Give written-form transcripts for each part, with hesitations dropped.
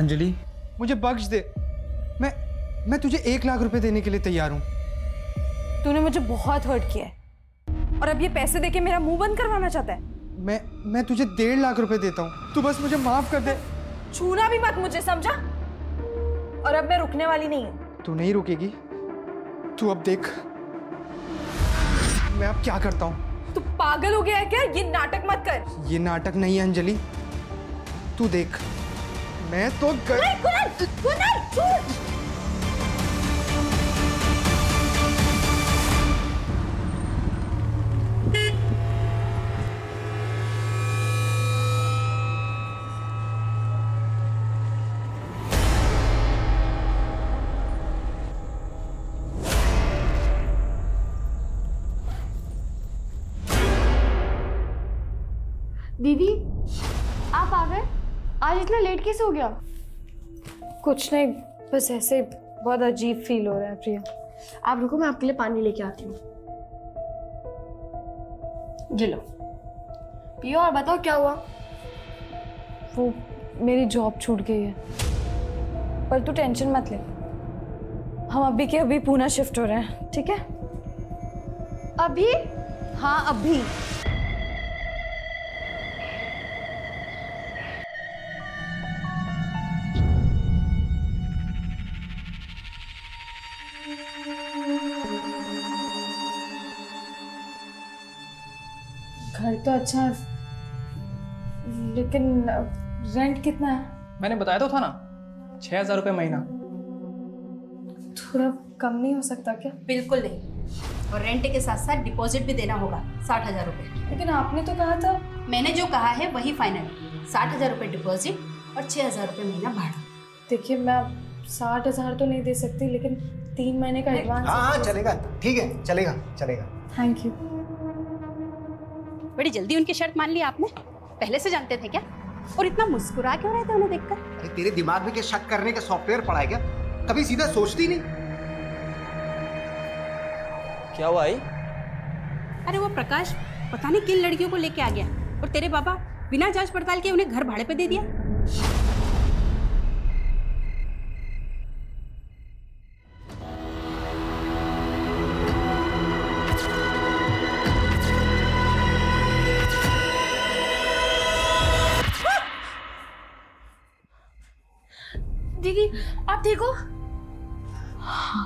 अंजलि मुझे बख्श दे, मैं तुझे 1 लाख रुपए देने के लिए तैयार हूँ। तूने मुझे बहुत हर्ट किया है और अब ये पैसे देके मेरा मुंह बंद करवाना चाहता है। मैं तुझे 1.5 लाख रुपए देता हूँ, तू बस मुझे माफ कर दे। छूना भी मत मुझे, समझा? और अब मैं रुकने वाली नहीं हूँ। तू नहीं रुकेगी, तू अब देख मैं अब क्या करता हूँ। तू पागल हो गया है क्या? ये नाटक मत कर। ये नाटक नहीं है अंजलि, तू देख मैं तो दीदी आप आ गए? आज इतना लेट कैसे हो गया? कुछ नहीं, बस ऐसे बहुत अजीब फील हो रहा है। प्रिया आप रुको, मैं आपके लिए पानी लेके आती हूँ। ये लो पियो और बताओ क्या हुआ। वो मेरी जॉब छूट गई है, पर तू टेंशन मत ले, हम अभी के अभी पुणे शिफ्ट हो रहे हैं, ठीक है? अभी? हाँ अभी। घर तो अच्छा है, लेकिन रेंट कितना है? मैंने बताया तो था ना, 6,000 रुपये महीना। थोड़ा कम नहीं हो सकता क्या? बिल्कुल नहीं, और रेंट के साथ साथ डिपॉजिट भी देना होगा 60,000 रुपये। लेकिन आपने तो कहा था। मैंने जो कहा है वही फाइनल, 60,000 रुपये डिपॉजिट और 6,000 रुपये महीना भाड़ा। देखिए मैं 60,000 तो नहीं दे सकती, लेकिन 3 महीने का एडवांस। हाँ चलेगा, ठीक है, चलेगा चलेगा। Thank you. बड़ी जल्दी उनकी शर्त मान ली आपने, पहले से जानते थे क्या? और इतना मुस्कुरा क्यों रहे थे उन्हें देखकर? अरे तेरे दिमाग में क्या शक करने का सॉफ्टवेयर पड़ा है क्या? कभी सीधा सोचती नहीं? क्या हुआ आई? अरे वो प्रकाश पता नहीं किन लड़कियों को लेके आ गया और तेरे पापा बिना जांच पड़ताल के उन्हें घर भाड़े पे दे दिया। दीदी आप ठीक हो? हाँ।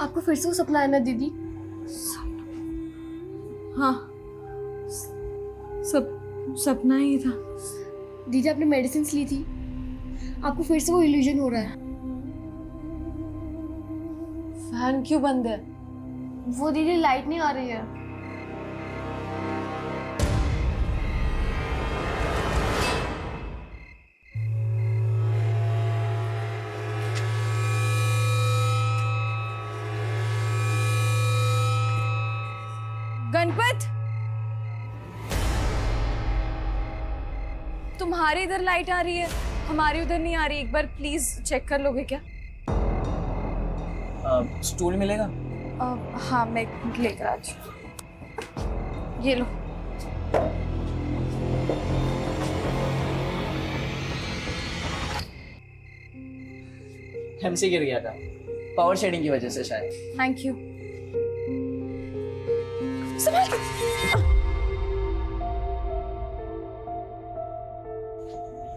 आपको फिर से वो सपना है ना दीदी? हाँ सपना ही था। दीदी आपने मेडिसिन ली थी, आपको फिर से वो इल्यूजन हो रहा है। फैन क्यों बंद है? वो दीदी लाइट नहीं आ रही है। गणपत, तुम्हारी इधर लाइट आ रही है, हमारी उधर नहीं आ रही। एक बार प्लीज चेक कर लोगे क्या? स्टूल मिलेगा? हाँ मैं लेकर आ जाऊँ। ये लो। एमसी गिर गया था, पावर शेडिंग की वजह से शायद। Thank you.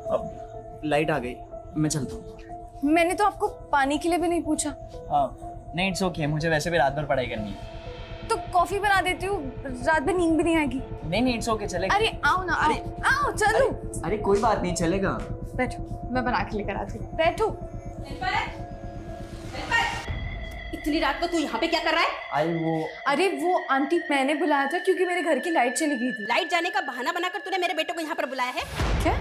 अब लाइट आ गई, मैं चलता हूँ। मैंने तो आपको पानी के लिए भी नहीं पूछा। नहीं इट्स ओके, मुझे वैसे भी रात भर पढ़ाई करनी है। तो कॉफी बना देती हूँ, रात भर नींद भी नहीं आएगी। नहीं इट्स ओके, चलेगा। अरे आओ ना, आओ चलो। अरे कोई बात नहीं, चलेगा। बैठो, मैं बना के लेकर आती हूँ। बैठो। इतनी रात को तू यहाँ पे क्या कर रहा है? अरे वो आंटी मैंने बुलाया था क्योंकि मेरे घर की लाइट चली गई थी। लाइट जाने का बहाना बनाकर तूने मेरे बेटे को यहाँ पर बुलाया है क्या?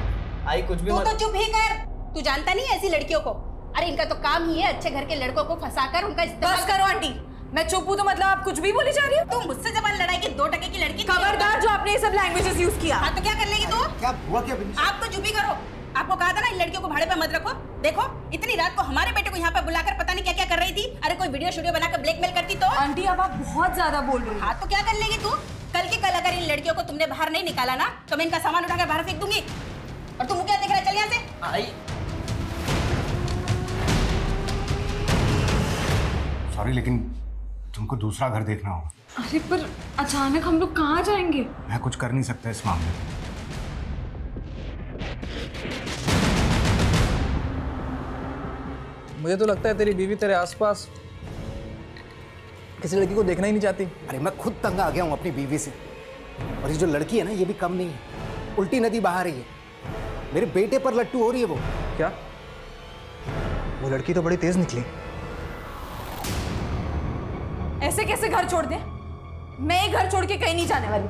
आई कुछ भी तू मत... तो चुप ही कर, तू जानता नहीं ऐसी लड़कियों को। अरे इनका तो काम ही है अच्छे घर के लड़कों को फंसाकर उनका इस्तेमाल। बस करो आंटी, मैं चुप हूँ तो मतलब आप कुछ भी बोली जा रही हो? तुम मुझसे जबान लड़ाई 2 टके की लड़की। खबरदार जो आपने ये सब लैंग्वेजेस यूज किया। हाँ तो क्या कर लेगी तू? क्या हुआ क्या? आप तो चुप ही करो। आपको कहा था ना इन लड़कियों को भाड़े पे मत रखो। देखो इतनी रात को हमारे बेटे को यहाँ पे बुलाकर पता नहीं क्या क्या कर रही थी। अरे कोई वीडियो स्टूडियो बनाकर ब्लैकमेल करती तो। आंटी अब आप बहुत ज्यादा बोल रही हो। हाँ तो क्या कर लेगी तू? कल की कल अगर इन लड़कियों को तुमने बाहर नहीं निकाला ना तो मैं इनका सामान उठाकर बाहर फेंक दूंगी। और तुम क्या देख रहा है? चल यहाँ से। आई। सॉरी, लेकिन तुमको दूसरा घर देखना होगा। अरे पर अचानक हम लोग कहाँ जाएंगे? मैं कुछ कर नहीं सकता इस मामले में। मुझे तो लगता है तेरी बीवी तेरे आसपास किसी लड़की को देखना ही नहीं चाहती। अरे मैं खुद तंग आ गया हूँ अपनी बीवी से। और ये जो लड़की है ना, ये भी कम नहीं है, उल्टी नदी बहा रही है। मेरे बेटे पर लट्टू हो रही है वो। क्या? वो लड़की तो बड़ी तेज निकली। ऐसे कैसे घर छोड़ दे? मैं ये घर छोड़ के कहीं नहीं जाने वाली।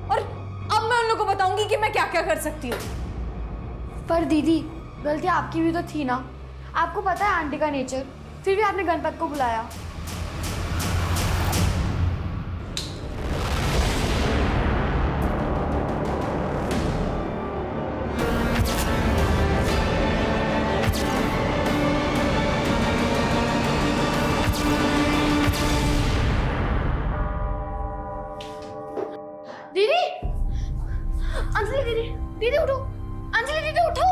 और अब मैं उन लोगों को बताऊंगी कि मैं क्या क्या कर सकती हूँ। पर दीदी, गलती आपकी भी तो थी ना। आपको पता है आंटी का नेचर, फिर भी आपने गणपत को बुलाया। दीदी, अंजलि दीदी, दीदी उठो, अंजलि दीदी उठो।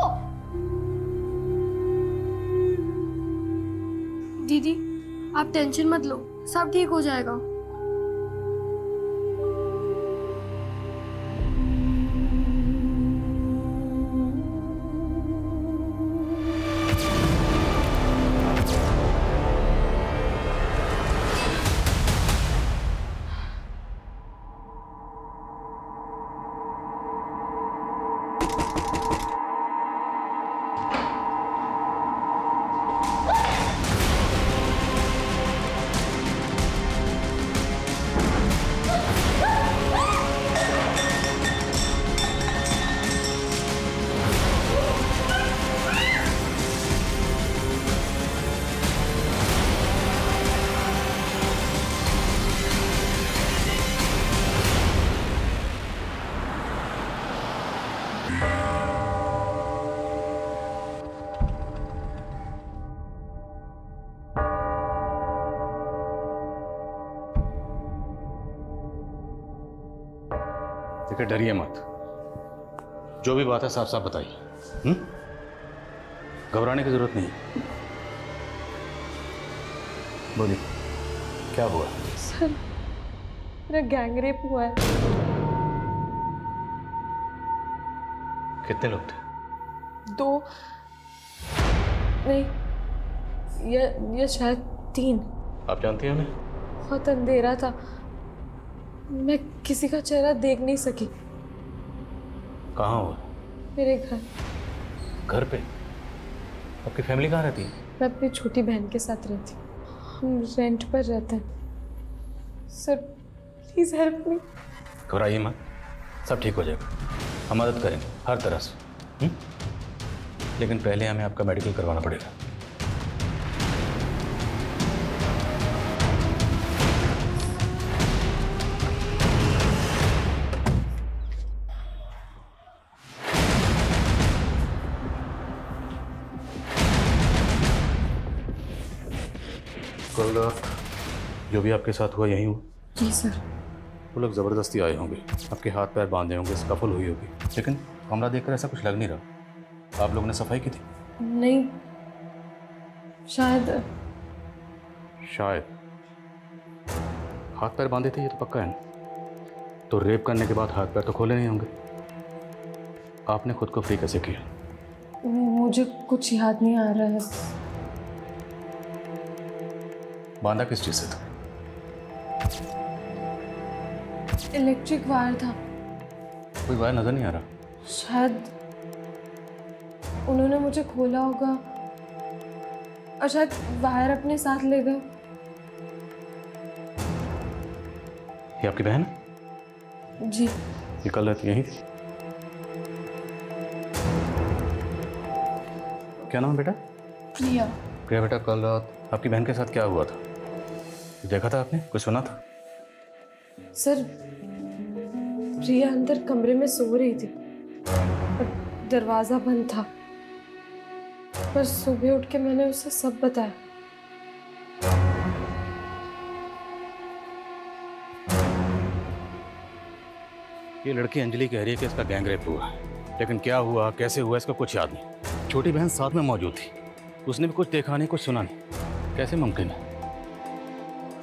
दीदी, आप टेंशन मत लो, सब ठीक हो जाएगा। देखिए, डरिए मत। जो भी बात है साफ साफ बताइए। घबराने की जरूरत नहीं। बोलिए, क्या हुआ? सर, मेरा गैंग रेप हुआ है। कितने लोग थे? 2 नहीं, ये शायद 3। आप जानती हैं उन्हें? बहुत अंधेरा था, मैं किसी का चेहरा देख नहीं सकी। कहाँ हुआ? मेरे घर। घर पे? आपकी फैमिली कहाँ रहती है? मैं अपनी छोटी बहन के साथ रहती हूँ। हम रेंट पर रहते हैं। Sir, please help me. घबराइए मत, सब ठीक हो जाएगा। हम मदद करेंगे हर तरह से। लेकिन पहले हमें आपका मेडिकल करवाना पड़ेगा। कल रात जो भी आपके साथ हुआ यही हुआ? जी सर। वो लोग ज़बरदस्ती आए होंगे, आपके हाथ पैर बांधे होंगे, स्कफल हुई होगी। लेकिन कमरा देखकर ऐसा कुछ लग नहीं रहा। आप लोगों ने सफाई की थी? नहीं, शायद हाथ पैर बांधे थे, ये तो पक्का है ना। तो रेप करने के बाद हाथ पैर तो खोले नहीं होंगे। आपने खुद को फ्री कैसे किया? मुझे कुछ याद नहीं आ रहा है। बांधा किस चीज़ से था? इलेक्ट्रिक वायर था। कोई वायर नजर नहीं आ रहा। शायद उन्होंने मुझे खोला होगा और शायद वायर अपने साथ ले गए। ये आपकी बहन है? जी। ये कल रात यहीं थी? क्या नाम है बेटा? प्रिया। प्रिया बेटा, कल रात आपकी बहन के साथ क्या हुआ था? देखा था आपने? कुछ सुना था? सर, प्रिया अंदर कमरे में सो रही थी और दरवाजा बंद था। पर सुबह उठ के मैंने उसे सब बताया। ये लड़की अंजलि कह रही है कि इसका गैंग रेप हुआ है। लेकिन क्या हुआ, कैसे हुआ, इसका कुछ याद नहीं। छोटी बहन साथ में मौजूद थी, उसने भी कुछ देखा नहीं, कुछ सुना नहीं। कैसे मुमकिन है?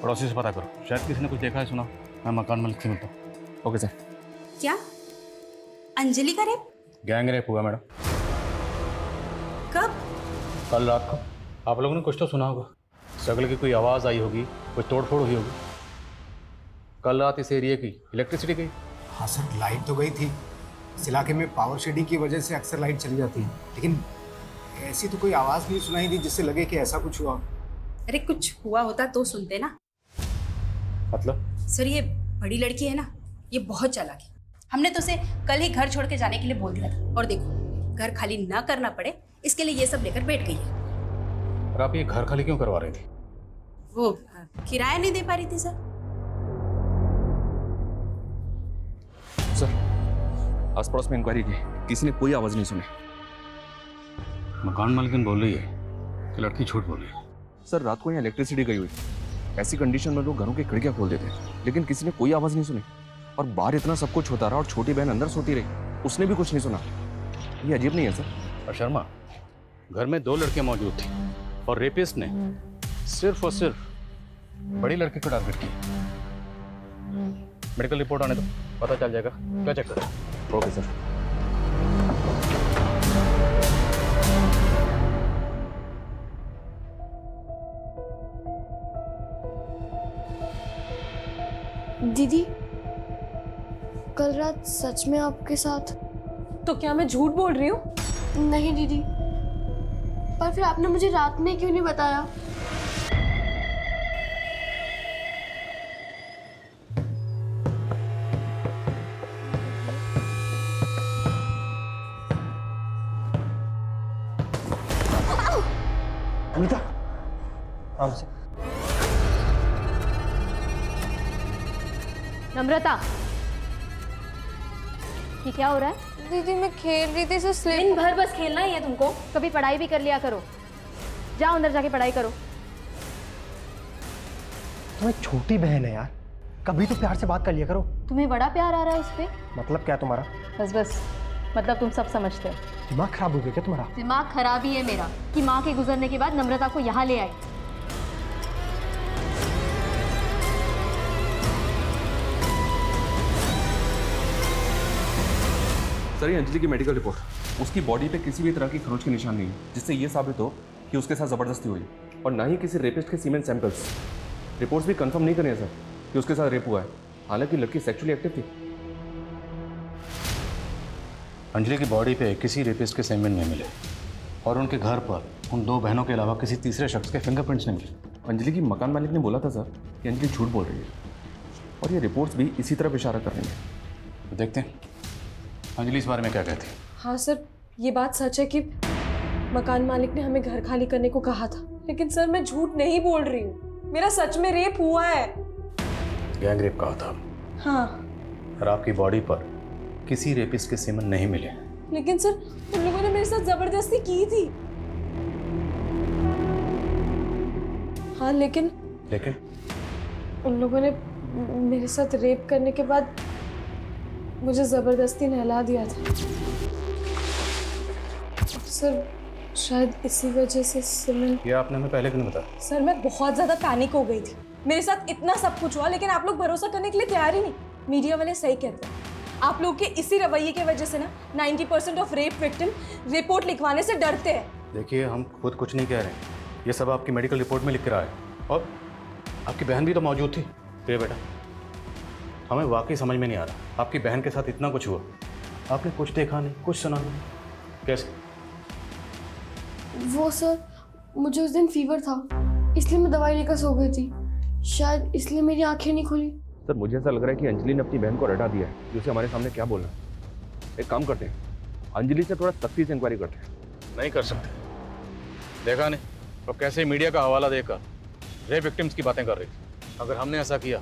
पड़ोसी से पता करो, शायद किसी ने कुछ देखा है, सुना। मैं मकान मालिक से मिलता हूँ। Okay sir. क्या अंजलि का रेप? गैंग रेप हुआ मैडम। कब? कल रात को। आप लोगों ने कुछ तो सुना होगा, स्ट्रगल की कोई आवाज़ आई होगी, कुछ तोड़फोड़ हुई होगी। कल रात इस एरिया की इलेक्ट्रिसिटी गई। हाँ सर, लाइट तो गई थी। इस इलाके में पावर शेडिंग की वजह से अक्सर लाइट चली जाती है, लेकिन ऐसी तो कोई आवाज़ नहीं सुनाई दी जिससे लगे कि ऐसा कुछ हुआ। अरे कुछ हुआ होता तो सुनते ना। मतलब? सर ये बड़ी लड़की है ना, ये बहुत चालाक है। हमने तो उसे कल ही घर छोड़ के जाने के लिए बोल दिया था, और देखो घर खाली ना करना पड़े इसके लिए ये सब लेकर बैठ गई है। और आप ये घर खाली क्यों करवा रही थी? वो किराया नहीं दे पा रही थी सर। सर आस पड़ोस में इंक्वायरी की, किसी ने कोई आवाज नहीं सुनी। मकान मालिकन बोल रही है कि लड़की झूठ बोल रही है। सर रात को यहाँ इलेक्ट्रिसिटी गई हुई, ऐसी कंडीशन में लोग घरों की खिड़कियां खोल देते हैं, लेकिन किसी ने कोई आवाज नहीं सुनी। और बाहर इतना सब कुछ होता रहा और छोटी बहन अंदर सोती रही, उसने भी कुछ नहीं सुना। ये अजीब नहीं है सर? और शर्मा, घर में 2 लड़कियां मौजूद थी और रेपिस्ट ने सिर्फ और सिर्फ बड़ी लड़की को टारगेट किया। मेडिकल रिपोर्ट आने दो, पता चल जाएगा क्या चेक करो। Okay sir. दीदी, कल रात सच में आपके साथ? तो क्या मैं झूठ बोल रही हूँ? नहीं दीदी, पर फिर आपने मुझे रात में क्यों नहीं बताया? अमिता, आराम से। नम्रता, ये क्या हो रहा है? दीदी मैं खेल रही थी, स्लिप। दिन भर बस खेलना ही है तुमको? कभी पढ़ाई भी कर लिया करो। जाओ अंदर जाके पढ़ाई करो। तुम्हें छोटी बहन है यार, कभी तो प्यार से बात कर लिया करो। तुम्हें बड़ा प्यार आ रहा है उस पे? मतलब क्या तुम्हारा? बस मतलब तुम सब समझते हो। दिमाग खराब हो गया क्या तुम्हारा? दिमाग खराब ही है मेरा कि माँ के गुजरने के बाद नम्रता को यहाँ ले आई। सर ये अंजलि की मेडिकल रिपोर्ट, उसकी बॉडी पे किसी भी तरह की खरोच के निशान नहीं है, जिससे ये साबित हो कि उसके साथ जबरदस्ती हुई, और ना ही किसी रेपिस्ट के सीमेन सैंपल्स। रिपोर्ट्स भी कंफर्म नहीं कर रहे हैं सर कि उसके साथ रेप हुआ है, हालांकि लड़की सेक्सुअली एक्टिव थी। अंजलि की बॉडी पे किसी रेपिस्ट के सेमेन नहीं मिले और उनके घर पर उन 2 बहनों के अलावा किसी तीसरे शख्स के फिंगरप्रिंट्स नहीं मिले। अंजलि की मकान मालिक ने बोला था सर कि अंजलि झूठ बोल रही है, और ये रिपोर्ट्स भी इसी तरफ इशारा कर रही हैं। तो देखते हैं अंजलि इस बारे में क्या कहती है। हाँ सर, ये बात सच है कि मकान मालिक ने हमें घर खाली करने को कहा था, लेकिन सर मैं झूठ नहीं बोल रही हूँ, मेरा सच में रेप हुआ है। गैंग रेप कहा था? हाँ। और आपकी बॉडी पर किसी रेपिस्ट के सीमेन नहीं मिले। लेकिन सर उन लोगों ने मेरे साथ जबरदस्ती की थी। हाँ लेकिन उन लोगों ने मेरे साथ रेप करने के बाद मुझे जबरदस्ती नहला दिया था। सर शायद इसी वजह से सीमेन। ये आपने हमें पहले क्यों नहीं बताया? सर मैं बहुत ज्यादा पैनिक हो गई थी, मेरे साथ इतना सब कुछ हुआ, लेकिन आप लोग भरोसा करने के लिए तैयार ही नहीं। मीडिया वाले सही कहते हैं, आप लोग के इसी रवैये की वजह से ना 90% ऑफ रेप विक्टिम रिपोर्ट लिखवाने से डरते हैं। देखिए हम खुद कुछ नहीं कह रहे हैं, ये सब आपकी मेडिकल रिपोर्ट में लिख के रहा है, और आपकी बहन भी तो मौजूद थी। तो ये बेटा हमें वाकई समझ में नहीं आ रहा, आपकी बहन के साथ इतना कुछ हुआ, आपने कुछ देखा नहीं, कुछ सुना नहीं, कैसे? वो सर मुझे उस दिन फीवर था, इसलिए मैं दवाई लेकर सो गई थी, शायद इसलिए मेरी आंखें नहीं खुली। सर मुझे ऐसा लग रहा है कि अंजलि ने अपनी बहन को रटा दिया है, जो उसे हमारे सामने क्या बोलना। एक काम करते हैं, अंजलि से थोड़ा सख्ती से इंक्वायरी करते हैं। नहीं कर सकते, देखा नहीं तो कैसे मीडिया का हवाला देकर रेप विक्टिम्स की बातें कर रही थी। अगर हमने ऐसा किया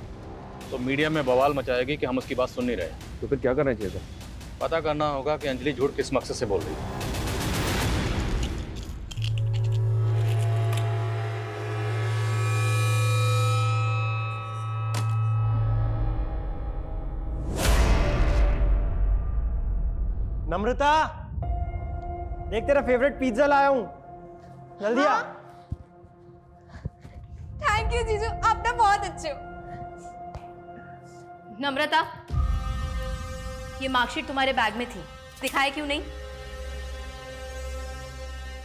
तो मीडिया में बवाल मचाएगी कि हम उसकी बात सुन नहीं रहे। तो फिर क्या करना चाहिए सर? पता करना होगा कि अंजलि झूठ किस मकसद से बोल रही है। नम्रता, देख तेरा फेवरेट पिज्जा लाया हूं, जल्दी आ। थैंक यू जीजू, आप तो बहुत अच्छे हो। नम्रता, ये मार्कशीट तुम्हारे बैग में थी, दिखाए क्यों नहीं?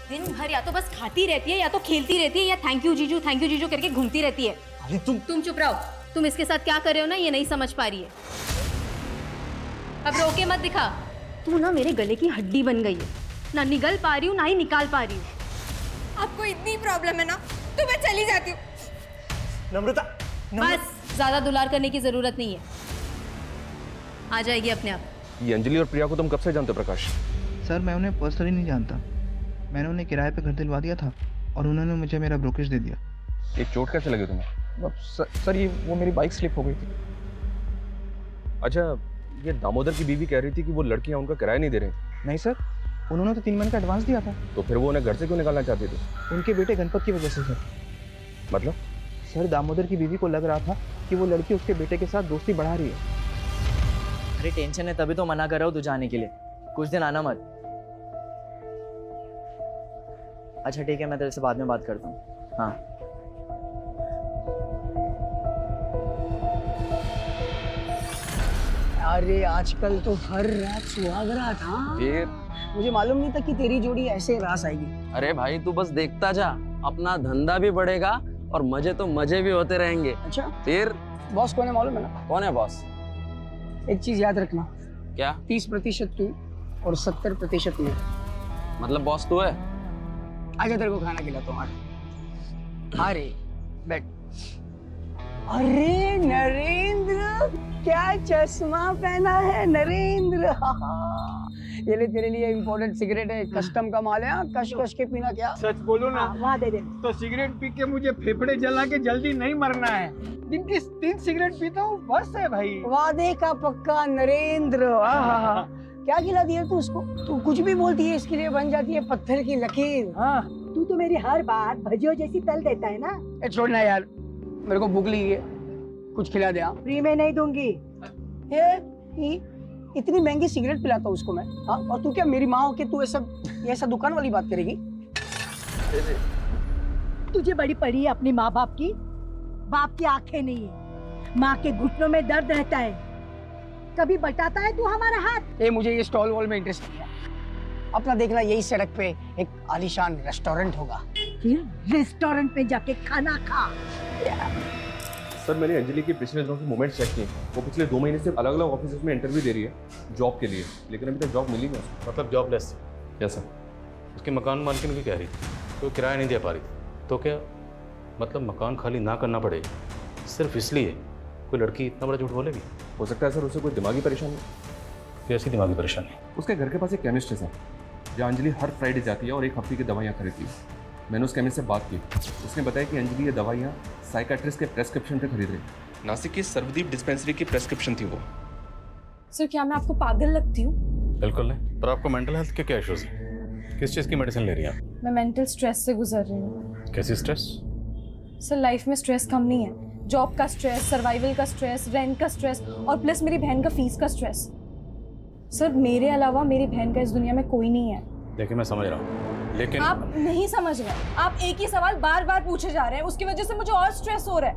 दिन भर या तो बस खाती रहती है या तो खेलती रहती है या थैंक यू जीजू करके घूमती रहती है। अरे तुम चुप रहो। तुम इसके साथ क्या कर रहे हो ना, ये नहीं समझ पा रही है। अब रोके मत दिखा। तू ना मेरे गले की हड्डी बन गई है, ना निगल पा रही हूँ ना ही निकाल पा रही हूँ। आपको इतनी प्रॉब्लम है ना तो मैं चली जाती हूँ। नम्रता, बस ज्यादा दुलार करने की जरूरत नहीं है, आ जाएगी अपने आप। ये अंजलि और प्रिया को तुम कब से जानते हो प्रकाश? सर मैं उन्हें पर्सनली नहीं जानता, मैंने उन्हें किराए पे घर दिलवा दिया था और उन्होंने मुझे मेरा ब्रोकरेज दे दिया। एक चोट कैसे लगी तुम्हें? सर ये वो मेरी बाइक स्लिप हो गई थी। अच्छा, ये दामोदर की बीवी कह रही थी कि वो लड़कियां उनका किराया नहीं दे रही। नहीं सर, उन्होंने तो 3 महीने का एडवांस दिया था। तो फिर वो उन्हें घर से क्यों निकालना चाहती थी? उनके बेटे गणपत की वजह से सर। मतलब? सर दामोदर की बीवी को लग रहा था कि वो लड़की उसके बेटे के साथ दोस्ती बढ़ा रही है। अरे टेंशन है तभी तो मना कर रहा हूँ तू जाने के लिए, कुछ दिन आना मत। अच्छा ठीक है, मैं तेरे से बाद में बात करता हूँ। हाँ अरे आजकल तो हर रात सुहागरात था। फिर मुझे मालूम नहीं था कि तेरी जोड़ी ऐसे रास आएगी। अरे भाई तू बस देखता जा, अपना धंधा भी बढ़ेगा और मजे तो मजे भी होते रहेंगे। अच्छा फिर बॉस कौन है मालूम है ना? कौन है बॉस? एक चीज याद रखना। क्या? 30% तू और 70% मैं। मतलब बॉस तू है? आजा तेरे को खाना खिलाता हूँ। अरे बैठ। अरे नरेंद्र, क्या चश्मा पहना है नरेंद्र। ये ले तेरे लिए इम्पोर्टेंट सिगरेट है, कस्टम का माल है। कश कश के पीना। क्या सच बोलो ना, वहाँ दे दे। तो सिगरेट पी के मुझे फेफड़े जला के जल्दी नहीं मरना है। दिन की 3 सिगरेट पीता हूँ बस है भाई। वादे का पक्का नरेंद्र। क्या खिला दिया तू उसको? तू कुछ भी बोलती है इसके लिए बन जाती है पत्थर की लकीर। हाँ तू तो मेरी हर बात भजियो जैसी तल देता है ना। ए छोड़ना यार, मेरे को भूख लगी है, कुछ खिला दे। फ्री में नहीं दूंगी। इतनी महंगी सिगरेट पिलाता हूँ उसको मैं। हाँ, और तू क्या मेरी माँ हो के तू ऐसा दुकान वाली बात करेगी? तुझे बड़ी पड़ी है अपनी माँ बाप की। बाप की आंखें नहीं है, माँ के घुटनों में दर्द रहता है। कभी बटाता है तू हमारा हाथ? मुझे ये स्टॉल वॉल में इंटरेस्ट नहीं है। अपना देखना यही सड़क पे एक आलीशान रेस्टोरेंट होगा। रेस्टोरेंट में जाके खाना खा। सर मैंने अंजलि की पिछले दिनों के मोमेंट्स चेक किए। वो पिछले 2 महीने से अलग अलग ऑफिस में इंटरव्यू दे रही है जॉब के लिए, लेकिन अभी तक जॉब मिली नहीं उसको। मतलब जॉबलेस? Yes sir. उसकी मकान मालकिन भी कह रही थी तो किराया नहीं दे पा रही थी। तो क्या मतलब मकान खाली ना करना पड़े सिर्फ इसलिए कोई लड़की इतना बड़ा झूठ बोलेगी? हो सकता है सर उसे कोई दिमागी परेशानी। कैसी दिमागी परेशानी? उसके घर के पास एक केमिस्ट है सर, जहाँ अंजलि हर फ्राइडे जाती है और 1 हफ्ते की दवाइयाँ खरीदती है। मैंने उस केमिस्ट से बात की, उसने बताया कि अंजलि ये दवाइयाँ साइकाट्रिस्ट के प्रेस्क्रिप्शन पे खरीद रही। नासिक की सर्वदीप डिस्पेंसरी की प्रेस्क्रिप्शन थी वो। सर क्या मैं आपको पागल लगती हूँ? बिल्कुल नहीं। पर आपको मेंटल हेल्थ के क्या इश्यूज हैं? किस चीज़ की मेडिसिन ले रही हैं आप? मैं मेंटल स्ट्रेस से गुजर रही हूँ। कैसी स्ट्रेस? सर लाइफ में स्ट्रेस कम नहीं है। जॉब का स्ट्रेस, सर्वाइवल का स्ट्रेस, रेंट का स्ट्रेस और प्लस मेरी बहन का फीस का स्ट्रेस। सर मेरे अलावा मेरी बहन का इस दुनिया में कोई नहीं है। देखिए मैं समझ रहा हूँ लेकिन आप नहीं समझ रहे। आप एक ही सवाल बार बार पूछे जा रहे हैं, उसकी वजह से मुझे और स्ट्रेस हो रहा है।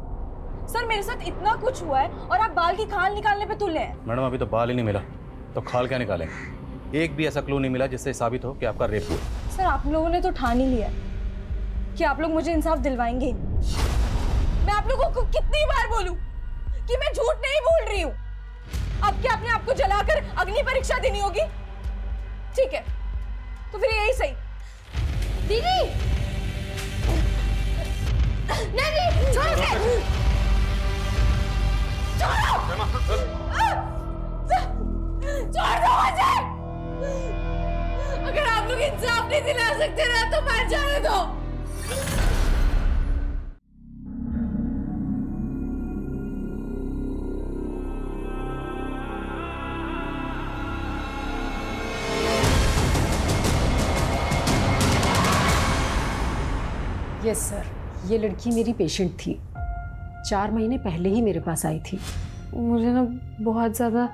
सर मेरे साथ इतना कुछ हुआ है और आप बाल की खाल निकालने पे तुले हैं। मैडम अभी तो बाल ही नहीं मिला तो खाल क्या निकालेंगे? एक भी ऐसा क्लू नहीं मिला जिससे साबित हो कि आपका रेप हुआ। सर आप लोगों ने तो ठान ही लिया कि आप लोग मुझे इंसाफ दिलवाएंगे। मैं आप लोगों को कितनी बार बोलूं कि मैं झूठ नहीं बोल रही हूँ? अब क्या अपने आप को जलाकर अग्नि परीक्षा देनी होगी? ठीक है तो फिर यही सही। दीदी नहीं छोड़ो छोड़ दो मुझे। अगर आप लोग इंसाफ नहीं दिला सकते ना तो मैं जाने दो। यस सर, ये लड़की मेरी पेशेंट थी। 4 महीने पहले ही मेरे पास आई थी। मुझे ना बहुत ज़्यादा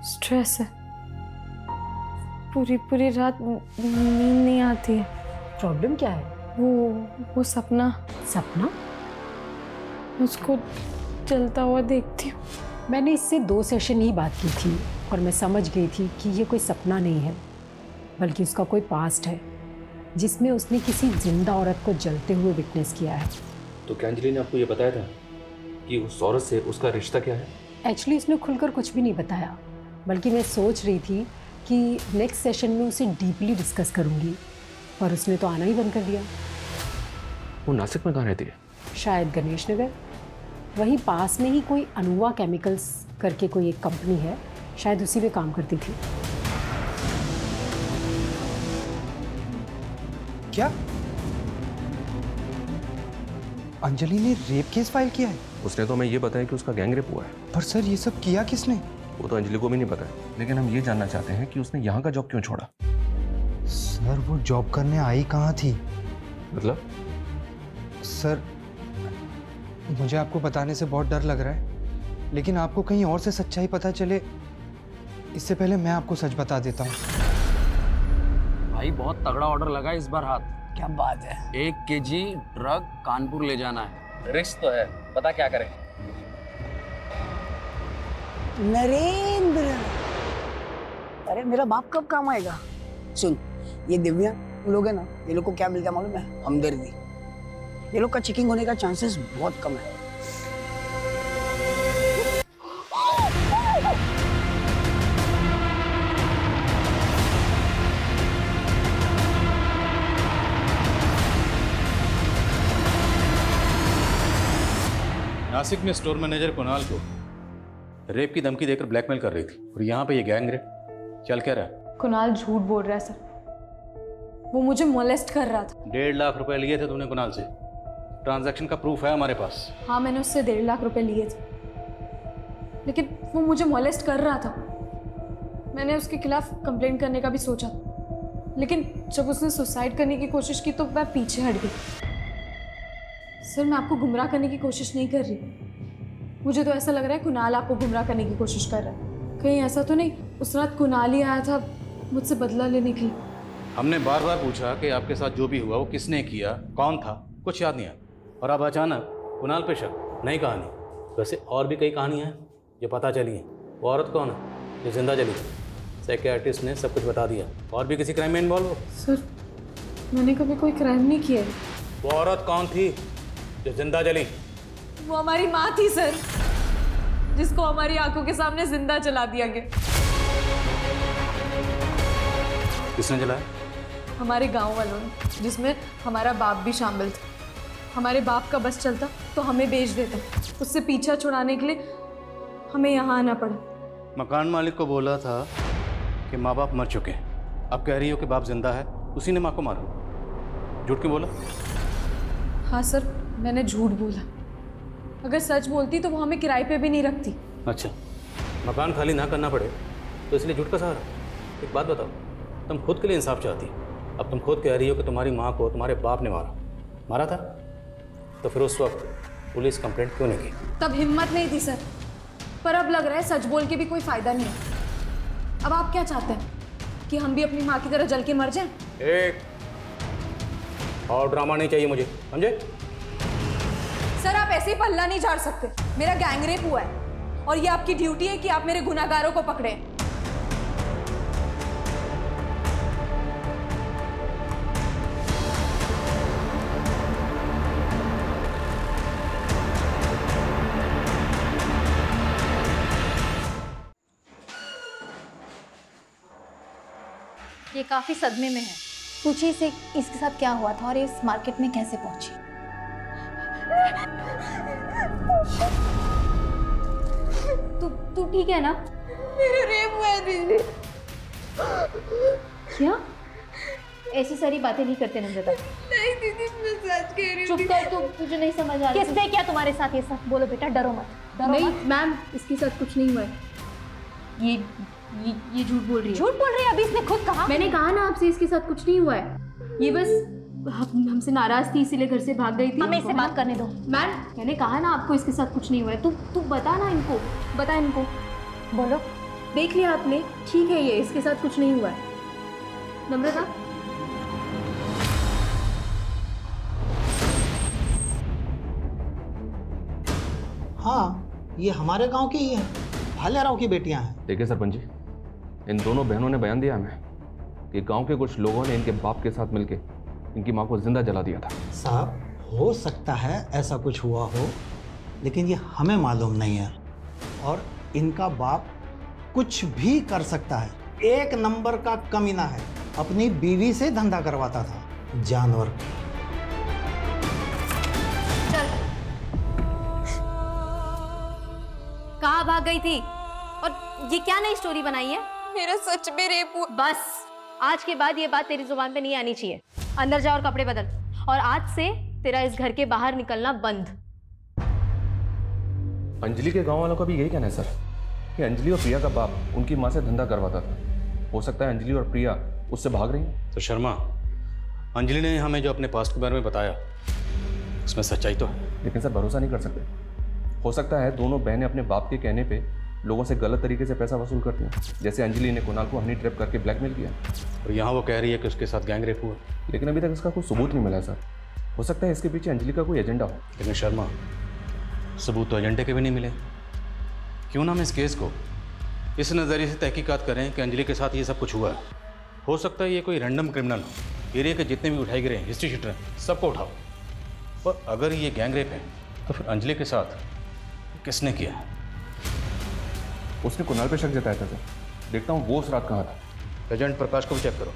स्ट्रेस है। पूरी पूरी रात नींद नहीं आती है। प्रॉब्लम क्या है? वो सपना उसको चलता हुआ देखती हूँ। मैंने इससे 2 सेशन ही बात की थी और मैं समझ गई थी कि ये कोई सपना नहीं है, बल्कि उसका कोई पास्ट है जिसमें उसने किसी जिंदा औरत को जलते हुए विटनेस किया है। तो क्या अंजलि ने आपको ये बताया था कि उस औरत से उसका रिश्ता क्या है? एक्चुअली उसने खुलकर कुछ भी नहीं बताया, बल्कि मैं सोच रही थी कि नेक्स्ट सेशन में उसे डीपली डिस्कस करूंगी, पर उसने तो आना ही बंद कर दिया। वो नासिक में कहाँ रहती है? शायद गणेश नगर, वहीं पास में ही कोई अनुवा केमिकल्स करके कोई एक कंपनी है, शायद उसी में काम करती थी। क्या अंजलि ने रेप केस फाइल किया है? उसने तो हमें ये बताया कि उसका गैंग रेप हुआ है। पर सर ये सब किया किसने? वो तो अंजलि को भी नहीं पता है, लेकिन हम ये जानना चाहते हैं कि उसने यहाँ का जॉब क्यों छोड़ा। सर वो जॉब करने आई कहाँ थी? मतलब? सर मुझे आपको बताने से बहुत डर लग रहा है, लेकिन आपको कहीं और से सच्चाई पता चले इससे पहले मैं आपको सच बता देता हूँ। भाई बहुत तगड़ा ऑर्डर लगा इस बार हाथ। क्या बात है। 1 kg ड्रग कानपुर ले जाना है। रिस्क तो है, पता क्या करें? नरेंद्र, अरे मेरा बाप कब काम आएगा? सुन, ये दिव्या लोग है ना, ये लोग को क्या मिलता है मालूम है? हमदर्दी। ये लोग का चेकिंग होने का चांसेस बहुत कम है। नासिक में स्टोर मैनेजर कुणाल को रेप की धमकी देकर ब्लैकमेल कर रही थी, और यहाँ पे ये गैंग रेप चल क्या रहा है? कुणाल झूठ बोल रहा है सर, वो मुझे मोलेस्ट कर रहा था। 1.5 लाख रुपए लिए थे तुमने कुणाल से, ट्रांजैक्शन का प्रूफ है हमारे पास। हाँ मैंने उससे 1.5 लाख रुपए लिए थे, लेकिन वो मुझे मोलेस्ट कर रहा था। मैंने उसके खिलाफ कंप्लेंट करने का भी सोचा, लेकिन जब उसने सुसाइड करने की कोशिश की तो मैं पीछे हट गई। सर मैं आपको गुमराह करने की कोशिश नहीं कर रही, मुझे तो ऐसा लग रहा है कुणाल आपको गुमराह करने की कोशिश कर रहा है। कहीं ऐसा तो नहीं उस रात कुणाल ही आया था मुझसे बदला लेने के लिए? हमने बार बार पूछा कि आपके साथ जो भी हुआ वो किसने किया, कौन था, कुछ याद नहीं आया, और अब अचानक कुणाल पे शक। नई कहानी। वैसे और भी कई कहानियाँ हैं जो पता चली हैं। वो औरत कौन है जो जिंदा जली? साइकियाट्रिस्ट ने सब कुछ बता दिया। और भी किसी क्राइम में इन्वॉल्व हो? सर मैंने कभी कोई क्राइम नहीं किया है। वो औरत कौन थी जो जिंदा जली? वो हमारी माँ थी सर, जिसको हमारी आंखों के सामने जिंदा जला दिया गया। किसने जलाया? हमारे गांव वालों ने, जिसमें हमारा बाप भी शामिल था। हमारे बाप का बस चलता तो हमें बेच देता, उससे पीछा छुड़ाने के लिए हमें यहाँ आना पड़ा। मकान मालिक को बोला था कि माँ बाप मर चुके हैं, अब कह रही हो कि बाप जिंदा है, उसी ने माँ को मारा। झूठ क्यों बोला? हाँ सर मैंने झूठ बोला, अगर सच बोलती तो वो हमें किराए पे भी नहीं रखती। अच्छा, मकान खाली ना करना पड़े तो इसलिए झूठ का सहारा। एक बात बताओ, तुम खुद के लिए इंसाफ चाहती, अब तुम खुद कह रही हो कि तुम्हारी माँ को तुम्हारे बाप ने मारा था, तो फिर उस वक्त पुलिस कंप्लेंट क्यों नहीं की? तब हिम्मत नहीं थी सर, पर अब लग रहा है सच बोल के भी कोई फायदा नहीं है। अब आप क्या चाहते हैं कि हम भी अपनी माँ की तरह जल के मर जाएं? एक और ड्रामा नहीं चाहिए मुझे, समझे? सर आप ऐसे ही पल्ला नहीं झाड़ सकते। मेरा गैंग रेप हुआ है और ये आपकी ड्यूटी है कि आप मेरे गुनाहगारों को पकड़ें। ये काफी सदमे में है। पूछिए इसे इसके साथ क्या हुआ था और इस मार्केट में कैसे पहुंची। तू ठीक है ना? मेरा रेप हुआ है दीदी। क्या? ऐसी सारी बातें नहीं करते नंदिता। नहीं दीदी मैं सच कह रही हूँ। चुप कर, तुझे नहीं समझ आ रहा। किसने क्या तुम्हारे साथ ये सब? बोलो बेटा, डरो मत। नहीं मैम, इसके साथ कुछ नहीं हुआ है। ये झूठ बोल रही है। झूठ बोल रही है? अभी इसने खुद कहा। मैंने कहा ना आपसे, इसके साथ कुछ नहीं हुआ है। ये बस हमसे नाराज थी इसीलिए घर से भाग गई थी। हमें इससे बात करने दो। मैम मैंने कहा ना आपको इसके साथ कुछ नहीं हुआ है। तू बता ना इनको, बता इनको। बोलो। देख लिया आपने, ठीक है ये इसके साथ कुछ नहीं हुआ है। नम्रता, हाँ, ये हमारे गांव की ही है, भालेराव की बेटियां हैं। देखिए सरपंच जी, इन दोनों बहनों ने बयान दिया हमें कि गांव के कुछ लोगों ने इनके बाप के साथ मिलके इनकी मां को जिंदा जला दिया था। साहब, हो सकता है ऐसा कुछ हुआ हो, लेकिन ये हमें मालूम नहीं है। और इनका बाप कुछ भी कर सकता है, एक नंबर का कमीना है, अपनी बीवी से धंधा करवाता था, जानवर। कहाँ भाग गई थी? और ये क्या नई स्टोरी बनाई है? मेरा सच में रेप हुआ। बस, आज के बाद ये बात तेरी जुबान पे नहीं आनी चाहिए। अंदर जा और कपड़े बदल, और आज से तेरा इस घर के बाहर निकलना बंद। अंजलि के गांव वालों का भी यही कहना है सर कि अंजलि और प्रिया का बाप उनकी मां से धंधा करवाता था। हो सकता है अंजलि और प्रिया उससे भाग रही हैं। तो शर्मा, अंजलि ने हमें जो अपने पास्ट के बारे में बताया उसमें सच्चाई तो है, लेकिन सर भरोसा नहीं कर सकते। हो सकता है दोनों बहनें अपने बाप के कहने पे लोगों से गलत तरीके से पैसा वसूल करती हैं, जैसे अंजलि ने कुणाल को हनी ट्रैप करके ब्लैकमेल किया। और यहाँ वो कह रही है कि उसके साथ गैंग रेप हुआ, लेकिन अभी तक इसका कोई सबूत नहीं मिला है सर। हो सकता है इसके पीछे अंजलि का कोई एजेंडा हो। लेकिन शर्मा, सबूत तो एजेंडे के भी नहीं मिले। क्यों ना हम इस केस को इस नज़रिए से तहकीकात करें कि अंजलि के साथ ये सब कुछ हुआ है। हो सकता है ये कोई रैंडम क्रिमिनल हो, एरिया के जितने भी उठाए गए हैं हिस्ट्री शीटर हैं सबको उठाओ, पर अगर ये गैंग रेप है तो फिर अंजलि के साथ किसने किया? उसने कुणाल पे शक जताया था सर। देखता हूँ वो उस रात कहाँ था। एजेंट प्रकाश को भी चेक करो।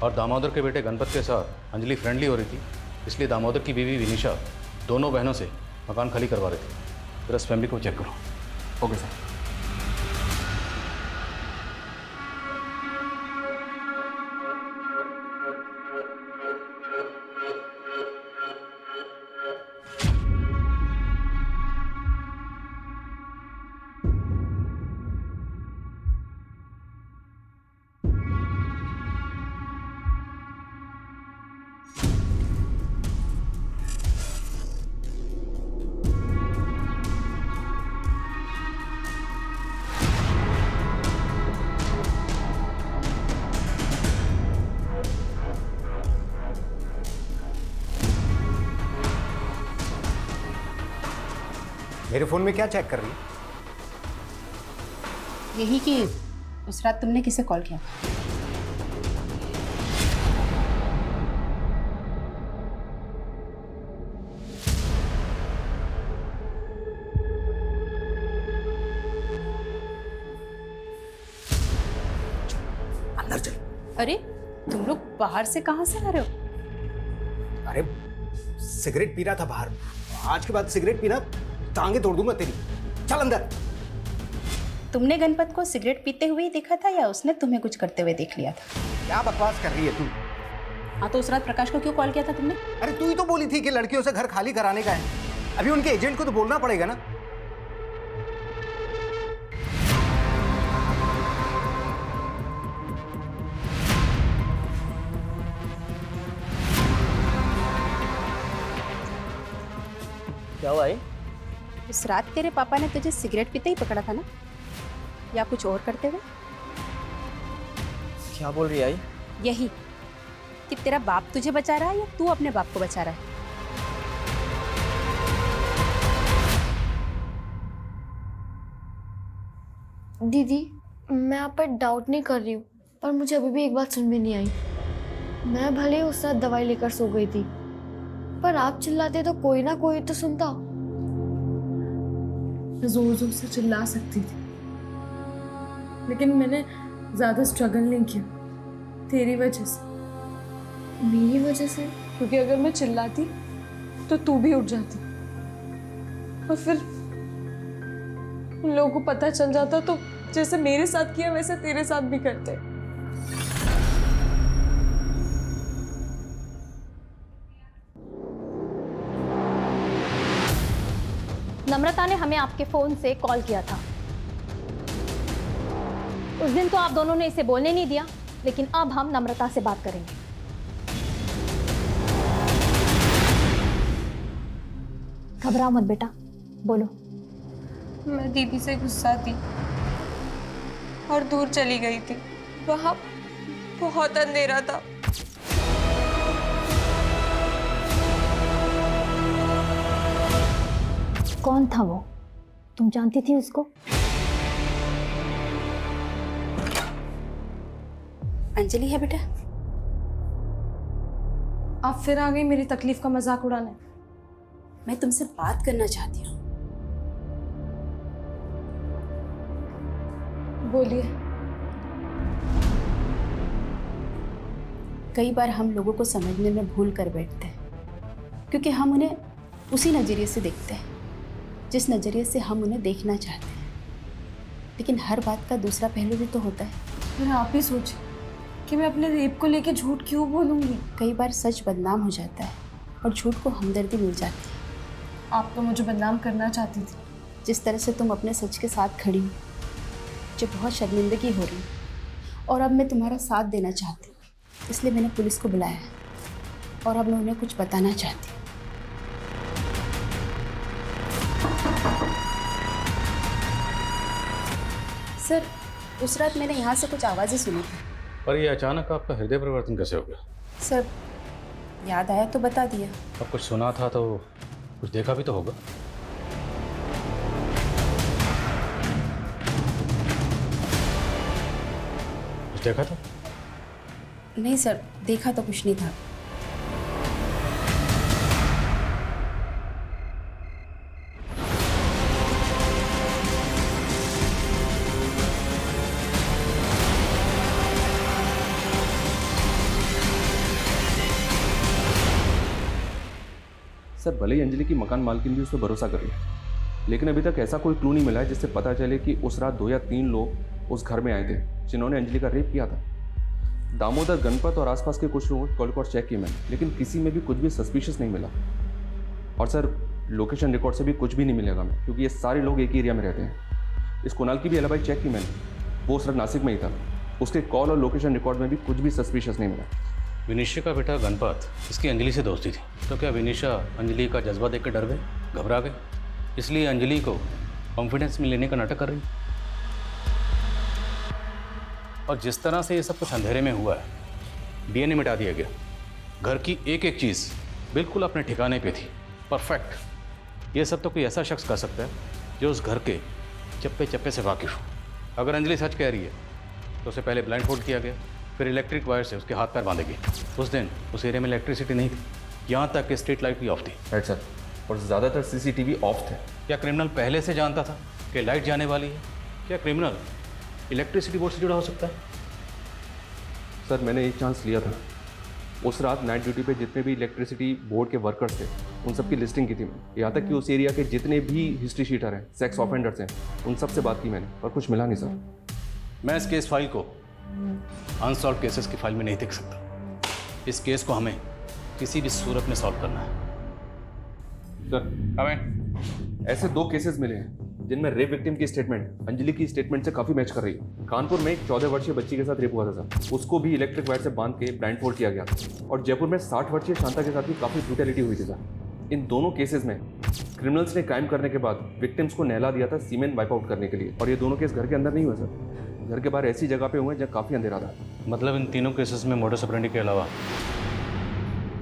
और दामोदर के बेटे गणपत के साथ अंजलि फ्रेंडली हो रही थी, इसलिए दामोदर की बीवी विनीशा दोनों बहनों से मकान खाली करवा रहे थे। फिर उस फैमिली को चेक करो। Okay sir. मेरे फोन में क्या चेक कर रही है? यही कि उस रात तुमने किसे कॉल किया? अंदर चल। अरे तुम लोग बाहर से कहां से आ रहे हो? अरे सिगरेट पी रहा था बाहर, आज के बाद सिगरेट पीना टांगे तोड़ दूंगा तेरी। चल अंदर। तुमने गणपत को सिगरेट पीते हुए ही देखा था या उसने तुम्हें कुछ करते हुए देख लिया था? क्या बकवास कर रही है तू? हाँ, तो उस रात प्रकाश को क्यों कॉल किया था तुमने? अरे तू ही तो बोली थी कि लड़कियों से घर खाली कराने का है। अभी उनके एजेंट को तो बोलना पड़ेगा ना। क्या हुआ है? उस रात तेरे पापा ने तुझे सिगरेट पीते ही पकड़ा था ना, या कुछ और करते हुए? क्या बोल रही है आई? यही कि तेरा बाप तुझे बचा रहा है या तू अपने बाप को बचा रहा है? दीदी, मैं आप पर डाउट नहीं कर रही हूँ, पर मुझे अभी भी एक बात समझ में नहीं आई। मैं भले उस रात दवाई लेकर सो गई थी, पर आप चिल्लाते तो कोई ना कोई तो सुनता। जोर जोर से चिल्ला सकती थी, लेकिन मैंने ज्यादा स्ट्रगल नहीं किया तेरी वजह से। मेरी वजह से? क्योंकि अगर मैं चिल्लाती तो तू भी उठ जाती, और फिर उन लोगों को पता चल जाता तो जैसे मेरे साथ किया वैसे तेरे साथ भी करते। नम्रता ने हमें आपके फोन से कॉल किया था। उस दिन तो आप दोनों ने इसे बोलने नहीं दिया, लेकिन अब हम नम्रता से बात करेंगे। घबराओ मत बेटा, बोलो। मैं दीदी से गुस्सा थी और दूर चली गई थी। वहाँ बहुत अंधेरा था। कौन था वो? तुम जानती थी उसको? अंजलि है बेटा। आप फिर आ गई मेरी तकलीफ का मजाक उड़ाने। मैं तुमसे बात करना चाहती हूँ। बोलिए। कई बार हम लोगों को समझने में भूल कर बैठते हैं, क्योंकि हम उन्हें उसी नज़रिए से देखते हैं जिस नज़रिए से हम उन्हें देखना चाहते हैं। लेकिन हर बात का दूसरा पहलू भी तो होता है। फिर आप ही सोचिए कि मैं अपने रेप को लेके झूठ क्यों बोलूँगी। कई बार सच बदनाम हो जाता है और झूठ को हमदर्दी मिल जाती है। आप तो मुझे बदनाम करना चाहती थी। जिस तरह से तुम अपने सच के साथ खड़ी हो, मुझे बहुत शर्मिंदगी हो रही है और अब मैं तुम्हारा साथ देना चाहती हूँ, इसलिए मैंने पुलिस को बुलाया है और अब मैं उन्हें कुछ बताना चाहती हूँ। सर, उस रात मैंने यहाँ से कुछ आवाज़ें सुनी थी। पर ये अचानक आपका हृदय परिवर्तन कैसे हो गया? सर, याद आया तो बता दिया। अब कुछ सुना था तो कुछ देखा भी तो होगा। कुछ देखा था? नहीं सर, देखा तो कुछ नहीं था। सर, भले ही अंजलि की मकान मालकिन भी उस पर भरोसा कर रही है, लेकिन अभी तक ऐसा कोई क्लू नहीं मिला है जिससे पता चले कि उस रात 2 या 3 लोग उस घर में आए थे जिन्होंने अंजलि का रेप किया था। दामोदर, गणपत और आसपास के कुछ लोगों को कॉल चेक किए मैंने, लेकिन किसी में भी कुछ भी सस्पिशियस नहीं मिला। और सर, लोकेशन रिकॉर्ड से भी कुछ भी नहीं मिलेगा मैं, क्योंकि ये सारे लोग एक ही एरिया में रहते हैं। इस कुणाल की भी एलिबाई चेक की मैंने, वो उस रात नासिक में ही था। उसके कॉल और लोकेशन रिकॉर्ड में भी कुछ भी सस्पिशियस नहीं मिला। विनीशा का बेटा गणपत, इसकी अंजलि से दोस्ती थी, तो क्या विनीशा अंजलि का जज्बा देख कर डर गए, घबरा गए, इसलिए अंजलि को कॉन्फिडेंस में लेने का नाटक कर रही? और जिस तरह से ये सब कुछ अंधेरे में हुआ है, डीएनए मिटा दिया गया, घर की एक एक चीज़ बिल्कुल अपने ठिकाने पे थी, परफेक्ट। ये सब तो कोई ऐसा शख्स कर सकता है जो उस घर के चप्पे चप्पे से वाकिफ हो। अगर अंजलि सच कह रही है तो उसे पहले ब्लाइंड फोल्ड किया गया, फिर इलेक्ट्रिक वायर से उसके हाथ पैर बांधे गए। उस दिन उस एरिया में इलेक्ट्रिसिटी नहीं थी, यहाँ तक कि स्ट्रीट लाइट भी ऑफ थी। राइट सर, और ज़्यादातर सीसीटीवी ऑफ थे। क्या क्रिमिनल पहले से जानता था कि लाइट जाने वाली है? क्या क्रिमिनल इलेक्ट्रिसिटी बोर्ड से जुड़ा हो सकता है? सर, मैंने एक चांस लिया था। उस रात नाइट ड्यूटी पे जितने भी इलेक्ट्रिसिटी बोर्ड के वर्कर्स थे, उन सब की लिस्टिंग की थी मैंने। यहाँ तक कि उस एरिया के जितने भी हिस्ट्री शीटर हैं, सेक्स ऑफेंडर्स हैं, उन सब से बात की मैंने, पर कुछ मिला नहीं सर। मैं इस केस फाइल को अनसॉल्व केसेस की फाइल में नहीं देख सकता। इस केस को हमें किसी भी सूरत में सॉल्व करना है। सर, हमें ऐसे 2 केसेस मिले हैं जिनमें रेप विक्टिम की स्टेटमेंट अंजलि की स्टेटमेंट से काफ़ी मैच कर रही है। कानपुर में एक 14 वर्षीय बच्ची के साथ रेप हुआ था सर, उसको भी इलेक्ट्रिक वायर से बांध के ब्लाइंड फोल्ड किया गया था। और जयपुर में 60 वर्षीय शांता के साथ भी काफ़ी ब्रूटैलिटी हुई थी सर। इन दोनों केसेस में क्रिमिनल्स ने क्राइम करने के बाद विक्टिम्स को नहला दिया था सीमेंट वाइप आउट करने के लिए। और ये दोनों केस घर के अंदर नहीं हुए सर, घर के बाहर ऐसी जगह पे हुए जहाँ काफ़ी अंधेरा था। मतलब इन तीनों केसेस में मोडस ऑपरेंडी के अलावा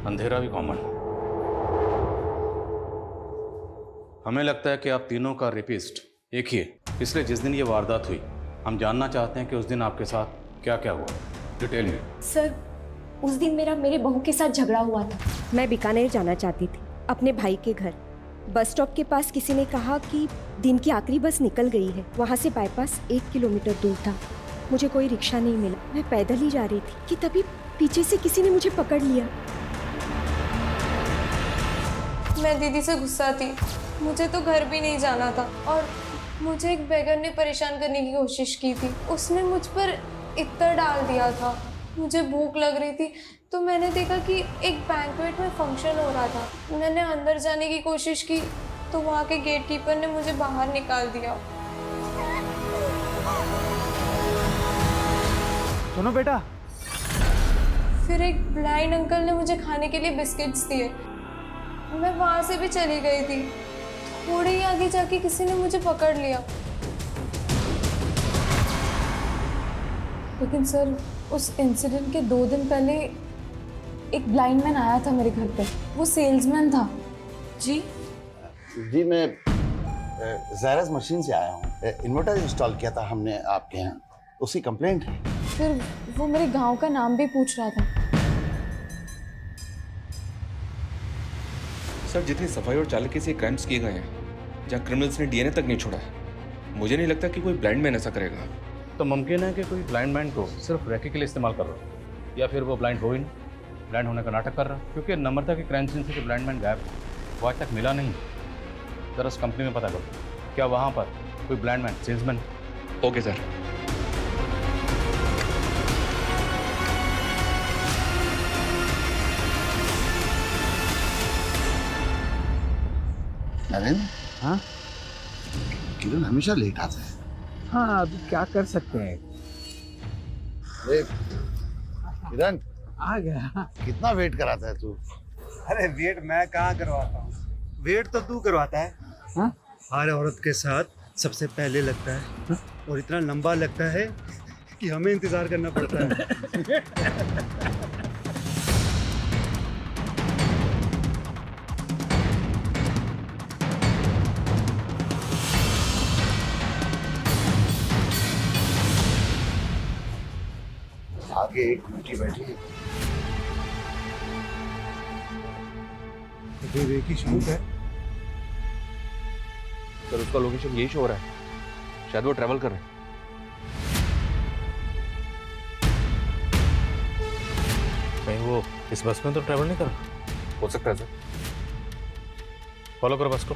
अंधेरा भी कॉमन। हमें लगता है कि आप तीनों का रेपिस्ट एक ही है, इसलिए जिस दिन ये वारदात हुई, हम जानना चाहते हैं कि उस दिन आपके साथ क्या क्या हुआ। डिटेल में। सर, उस दिन मेरे बहू के साथ झगड़ा हुआ था। मैं बीकानेर जाना चाहती थी अपने भाई के घर। बस स्टॉप के पास किसी ने कहा कि दिन की आखिरी बस निकल गई है। वहाँ से बाईपास 1 किलोमीटर दूर था। मुझे कोई रिक्शा नहीं मिला, मैं पैदल ही जा रही थी कि तभी पीछे से किसी ने मुझे पकड़ लिया। मैं दीदी से गुस्सा थी, मुझे तो घर भी नहीं जाना था और मुझे एक बेगर ने परेशान करने की कोशिश की थी। उसने मुझ पर इत्र डाल दिया था। मुझे भूख लग रही थी तो मैंने देखा कि एक बैंक्वेट में फंक्शन हो रहा था। मैंने अंदर जाने की कोशिश की तो वहाँ के गेट कीपर ने मुझे बाहर निकाल दिया। सुनो बेटा। फिर एक ब्लाइंड अंकल ने मुझे खाने के लिए बिस्किट्स दिए। मैं वहाँ से भी चली गई थी। थोड़े ही आगे जाके किसी ने मुझे पकड़ लिया। लेकिन सर, उस इंसिडेंट के 2 दिन पहले एक ब्लाइंड मैन आया था मेरे घर पे। वो सेल्समैन था। जी जी, मैं ज़ायरस मशीन से आया हूँ। इन्वर्टर इंस्टॉल किया था हमने आपके यहाँ, उसकी कंप्लेंट है। फिर वो मेरे गांव का नाम भी पूछ रहा था। सर, जितनी सफाई और चालाकी से क्राइम्स किए गए हैं, जहाँ क्रिमिनल्स ने डीएनए तक नहीं छोड़ा है, मुझे नहीं लगता कि कोई ब्लाइंड मैन ऐसा करेगा। तो मुमकिन है कि कोई ब्लाइंड मैन को सिर्फ रैके के लिए इस्तेमाल कर रहा हो, या फिर वो ब्लाइंड हो ही नहीं, ब्लाइंड होने का नाटक कर रहा है। क्योंकि नम्रता के क्राइम सीन से जो ब्लाइंड मैन गायब वो आज तक मिला नहीं। जरा उस कंपनी में पता करो, क्या वहाँ पर कोई blind man salesman? Okay sir. Narendra, हाँ किरण हमेशा लेट आता है। हाँ, अभी क्या कर सकते हैं। किरण आ गया। कितना वेट कराता है तू? अरे वेट मैं कहाँ करवाता हूँ, वेट तो तू करवाता है। हाँ? हर औरत के साथ सबसे पहले लगता है। हाँ? और इतना लंबा लगता है कि हमें इंतजार करना पड़ता है। आगे एक बेटी बैठी है। एक ही शूट है। सर, उसका लोकेशन यही शो हो रहा है, शायद वो ट्रैवल कर रहे हैं। कहीं वो इस बस में तो ट्रैवल नहीं कर रहा? हो सकता है सर। फॉलो करो बस को।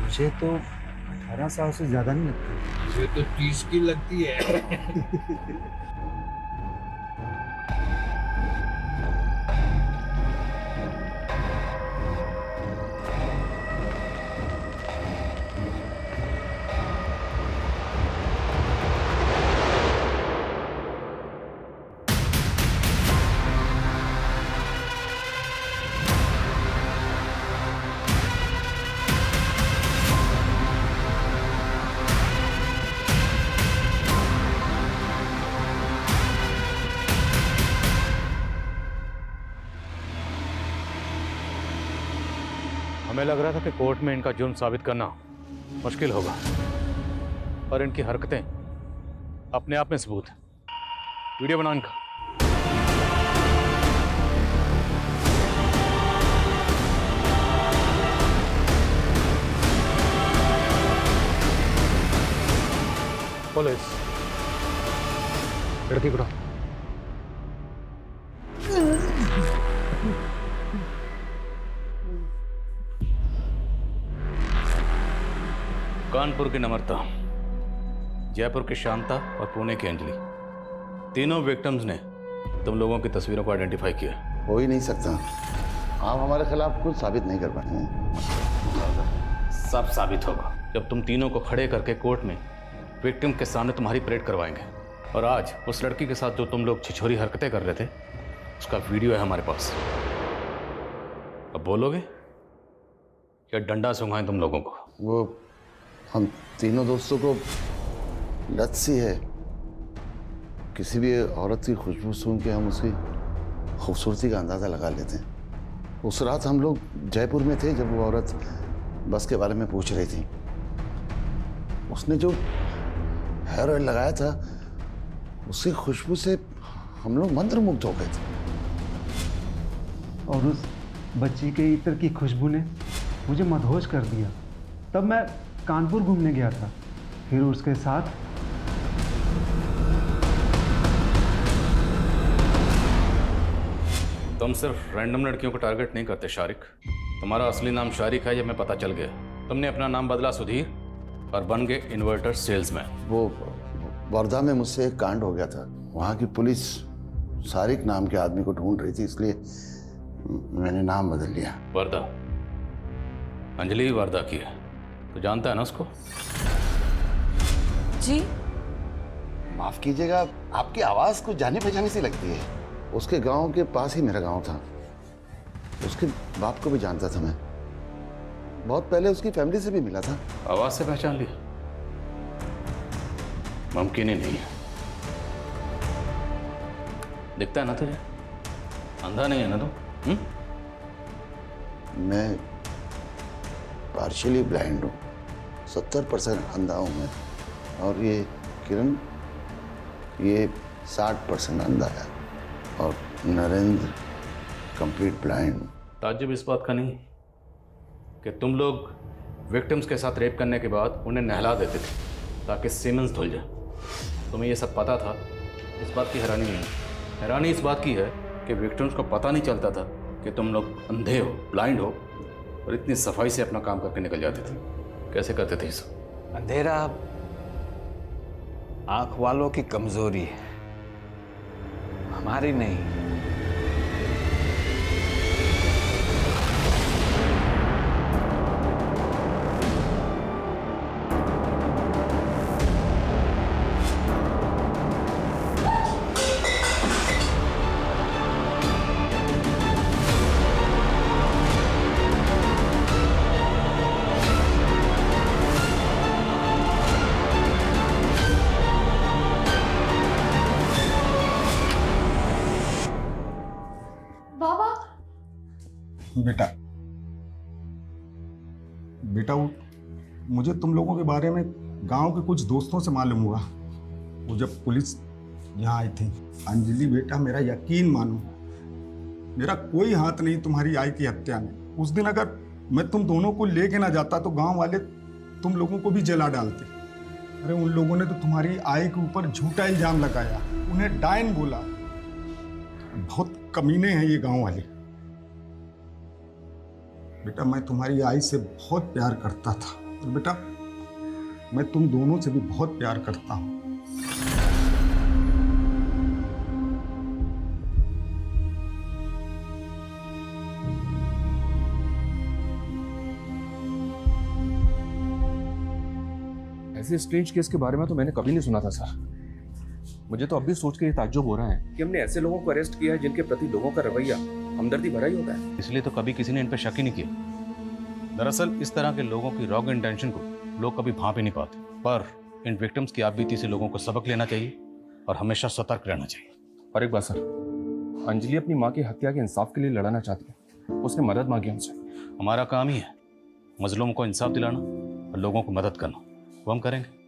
मुझे तो 18 साल से ज्यादा नहीं लगती। मुझे तो 30 की लगती है। हमें लग रहा था कि कोर्ट में इनका जुर्म साबित करना मुश्किल होगा, और इनकी हरकतें अपने आप में सबूत है। वीडियो बनाओ इनका। पुलिस, लड़की को उठाओ। कानपुर की नम्रता, जयपुर की शांता और पुणे की अंजलि, तीनों विक्टिम्स ने तुम लोगों की तस्वीरों को आइडेंटिफाई किया। हो ही नहीं सकता, आप हमारे खिलाफ कुछ साबित नहीं कर पाए हैं। सब साबित होगा जब तुम तीनों को खड़े करके कोर्ट में विक्टिम के सामने तुम्हारी परेड करवाएंगे। और आज उस लड़की के साथ जो तुम लोग छिछोरी हरकतें कर रहे थे, उसका वीडियो है हमारे पास। अब बोलोगे या डंडा सूंघाएं तुम लोगों को? वो हम तीनों दोस्तों को लत सी है, किसी भी औरत की खुशबू सूंघ के हम उसकी खूबसूरती का अंदाज़ा लगा लेते हैं। उस रात हम लोग जयपुर में थे जब वो औरत बस के बारे में पूछ रही थी। उसने जो हेयर ऑयल लगाया था, उसकी खुशबू से हम लोग मंत्रमुग्ध हो गए थे। और उस बच्ची के इत्र की खुशबू ने मुझे मदहोश कर दिया। तब मैं कानपुर घूमने गया था, फिर उसके साथ तुम सिर्फ रैंडम लड़कियों को टारगेट नहीं करते शारिक। तुम्हारा असली नाम शारिक है, ये मैं पता चल गया। तुमने अपना नाम बदला सुधीर और बन गए इन्वर्टर सेल्समैन। वो वर्धा में मुझसे एक कांड हो गया था, वहाँ की पुलिस शारिक नाम के आदमी को ढूंढ रही थी, इसलिए मैंने नाम बदल लिया। वर्धा, अंजलि वर्धा की है, तो जानता है ना उसको? जी माफ कीजिएगा, आपकी आवाज कुछ जानी पहचानी सी लगती है। उसके गांव के पास ही मेरा गांव था। उसके बाप को भी जानता था मैं। बहुत पहले उसकी फैमिली से भी मिला था। आवाज से पहचान लिया? मुमकिन ही नहीं है। दिखता है ना तुझे? अंधा नहीं है ना तू? मैं पार्शियली ब्लाइंड हूँ, 70% अंधा हूँ मैं। और ये किरण, ये 60% अंधा है। और नरेंद्र कंप्लीट ब्लाइंड। ताज्जुब इस बात का नहीं कि तुम लोग विक्टिम्स के साथ रेप करने के बाद उन्हें नहला देते थे ताकि सीमेंस धुल जाए। तुम्हें ये सब पता था, इस बात की हैरानी नहीं है। हैरानी इस बात की है कि विक्टिम्स को पता नहीं चलता था कि तुम लोग अंधे हो, ब्लाइंड हो, और इतनी सफाई से अपना काम करके निकल जाते थे। कैसे करते थे इसे? अंधेरा आंख वालों की कमजोरी है, हमारी नहीं। बेटा मुझे तुम लोगों के बारे में गांव के कुछ दोस्तों से मालूम हुआ। वो जब पुलिस यहाँ आई थी। अंजलि बेटा, मेरा यकीन मानो, मेरा कोई हाथ नहीं तुम्हारी आई की हत्या में। उस दिन अगर मैं तुम दोनों को लेके ना जाता तो गांव वाले तुम लोगों को भी जला डालते। अरे उन लोगों ने तो तुम्हारी आई के ऊपर झूठा इल्जाम लगाया, उन्हें डायन बोला। बहुत कमीने हैं ये गांव वाले। बेटा मैं तुम्हारी आई से बहुत प्यार करता था, और बेटा मैं तुम दोनों से भी बहुत प्यार करता हूं। ऐसे स्ट्रेंज केस के बारे में तो मैंने कभी नहीं सुना था सर। मुझे तो अब भी सोच के ये ताज्जुब हो रहा है कि हमने ऐसे लोगों को अरेस्ट किया है जिनके प्रति लोगों का रवैया हमदर्दी भरा ही होता है। इसलिए तो कभी किसी ने इन पर शक ही नहीं किया। दरअसल इस तरह के लोगों की रॉन्ग इंटेंशन को लोग कभी भांप ही नहीं पाते। पर इन विक्टिम्स की आपबीती से लोगों को सबक लेना चाहिए और हमेशा सतर्क रहना चाहिए। और एक बात सर, अंजलि अपनी माँ की हत्या के इंसाफ के लिए लड़ना चाहती है। उसने मदद मांगी हमसे। हमारा काम ही है मजलूम को इंसाफ दिलाना और लोगों को मदद करना, वो हम करेंगे।